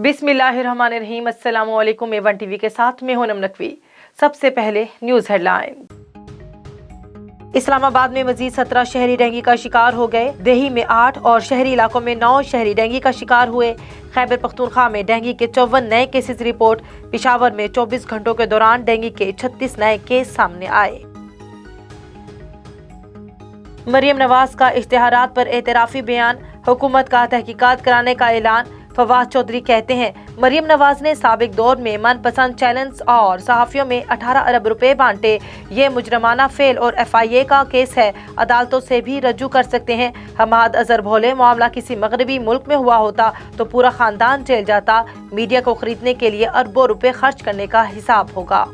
बिस्मिल्लाहिर्रहमानिर्रहीम। अस्सलाम वालेकुम। A1 टीवी के साथ में हूं नम नकवी। सबसे पहले न्यूज हेडलाइन। इस्लामाबाद में मजीद 17 शहरी डेंगू का शिकार हो गए। देही में 8 और शहरी इलाकों में 9 शहरी डेंगू का शिकार हुए। खैबर पख्तूनख्वा में डेंगू के 54 नए केसेस रिपोर्ट। पेशावर में 24 घंटों के दौरान डेंगू के 36 नए केस सामने आए। मरियम नवाज का इश्तिहारात पर एतराफी बयान। हुकूमत का तहकीकात कराने का ऐलान। फवाद चौधरी कहते हैं, मरियम नवाज ने साबिक दौर में मनपसंद चैनल्स और सहाफ़ियों में 18 अरब रुपए बांटे। ये मुजरमाना फेल और FIA का केस है, अदालतों से भी रजू कर सकते हैं। हमाद अजहर बोले, मामला किसी मगरबी मुल्क में हुआ होता तो पूरा खानदान जेल जाता। मीडिया को खरीदने के लिए अरबों रुपए खर्च करने का हिसाब होगा।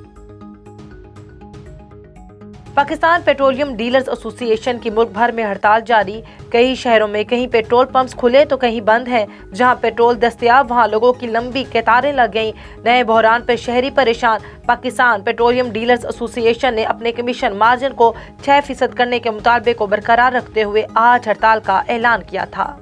पाकिस्तान पेट्रोलियम डीलर्स एसोसिएशन की मुल्क भर में हड़ताल जारी। कई शहरों में कहीं पेट्रोल पंप्स खुले तो कहीं बंद हैं। जहां पेट्रोल दस्तयाब वहां लोगों की लंबी कतारें लग गईं। नए बहरान पर शहरी परेशान। पाकिस्तान पेट्रोलियम डीलर्स एसोसिएशन ने अपने कमीशन मार्जिन को 6% करने के मुतालबे को बरकरार रखते हुए आज हड़ताल का ऐलान किया था।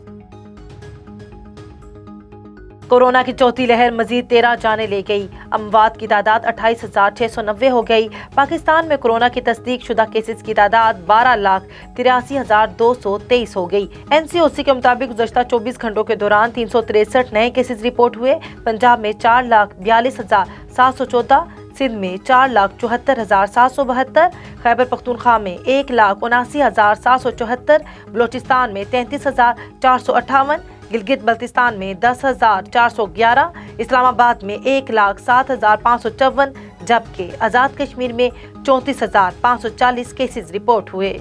कोरोना की चौथी लहर मजीद 13 जाने ले गई। अमवात की तादाद 28,690 हो गई। पाकिस्तान में कोरोना की तस्दीक शुदा केसेस की तादाद 12,83,223 हो गई। NCOC के मुताबिक गुज़श्ता 24 घंटों के दौरान 363 नए केसेस रिपोर्ट हुए। पंजाब में 4,42,714, सिंध में 4,74,772, खैबर पख्तूनख्वा में 1,79,774, बलोचिस्तान में 33,458, गिलगित बल्तिस्तान में 10,411, इस्लामाबाद में 1,07,554, जबकि आज़ाद कश्मीर में 34,540 केसेस रिपोर्ट हुए।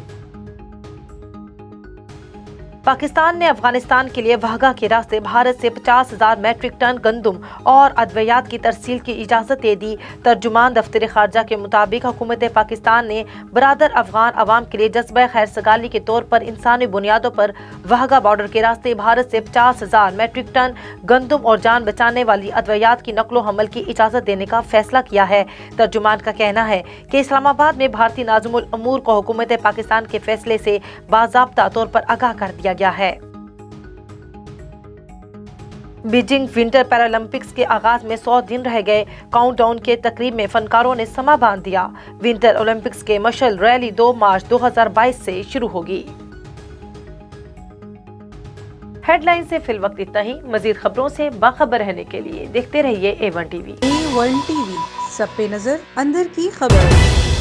पाकिस्तान ने अफगानिस्तान के लिए वाघा के रास्ते भारत से 50,000 मैट्रिक टन गंदम और अद्वियात की तरसील की इजाज़त दे दी। तर्जुमान दफ्तर खारजा के मुताबिक हुकूमत पाकिस्तान ने बरादर अफगान अवाम के लिए जज्बा खैर सगाली के तौर पर इंसानी बुनियादों पर वाघा बॉर्डर के रास्ते भारत से 50,000 मैट्रिक टन गंदम और जान बचाने वाली अद्वियात की नकलो हमल की इजाज़त देने का फैसला किया है। तर्जुमान का कहना है कि इस्लामाबाद में भारतीय नाज़िमुल अमूर को हुकूमत पाकिस्तान के फैसले से बाज़ाब्ता तौर पर आगाह कर दिया गया है। बीजिंग विंटर पैरालंपिक्स के आगाज में 100 दिन रह गए। काउंटडाउन के तकरीब में फनकारों ने समा बांध दिया। विंटर ओलंपिक्स के मशल रैली 2 मार्च 2022 से शुरू होगी। हेडलाइन से फिलवक्त इतना ही। मजीद खबरों से बाखबर रहने के लिए देखते रहिए A1 टीवी। A1 टीवी, सब पे नजर, अंदर की खबर।